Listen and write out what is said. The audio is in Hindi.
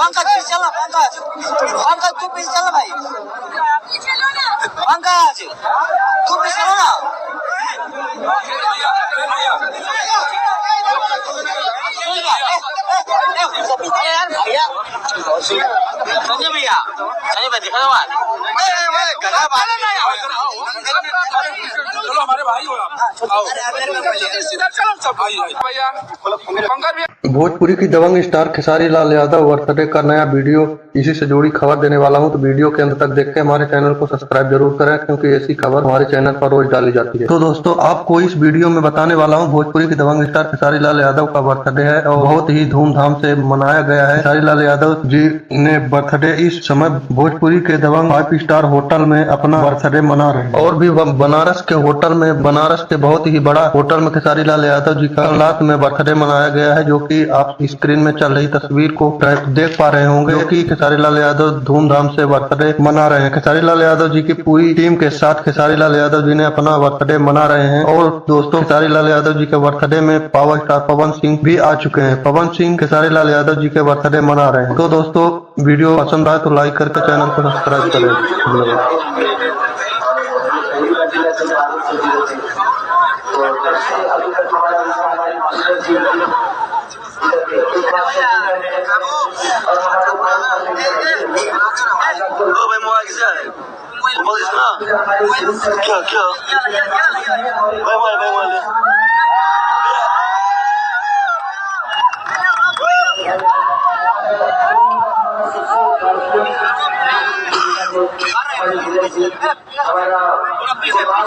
पंकज पीछे चला, पंकज पंकज तू पीछे चला भाई, पंकज तू पीछे चला ना। संजय भैया, संजय भाई दिखा दो बात। चलो हमारे भाई हो आप। भोजपुरी की दबंग स्टार खेसारी लाल यादव बर्थडे का नया वीडियो, इसी से जुड़ी खबर देने वाला हूं, तो वीडियो के अंत तक देख के हमारे चैनल को सब्सक्राइब जरूर करें, क्योंकि ऐसी खबर हमारे चैनल पर रोज डाली जाती है। तो दोस्तों, आपको इस वीडियो में बताने वाला हूं, भोजपुरी की दबंग स्टार खेसारी लाल यादव का बर्थडे है और बहुत ही धूमधाम से मनाया गया है। खेसारी लाल यादव जी ने बर्थडे इस समय भोजपुरी के दबंग 5 स्टार होटल में अपना बर्थडे मना रहे हैं, और भी बनारस के होटल में, बनारस के बहुत ही बड़ा होटल में खेसारी लाल यादव जी का रात में बर्थडे मनाया गया है, जो कि आप स्क्रीन में चल रही तस्वीर को देख पा रहे होंगे, जो कि खेसारी लाल यादव धूमधाम से बर्थडे मना रहे हैं। खेसारी लाल यादव जी की पूरी टीम के साथ खेसारी लाल यादव जी ने अपना बर्थडे मना रहे हैं। और दोस्तों, खेसारी लाल यादव जी के बर्थडे में पावर स्टार पवन सिंह भी आ चुके हैं। पवन सिंह खेसारी लाल यादव जी के बर्थडे मना रहे हैं। तो दोस्तों, वीडियो पसंद आए तो लाइक करके चैनल को सब्सक्राइब करें। भाई मोबाइल किसे है? मोबाइल किसना? क्या क्या? भाई मोबाइल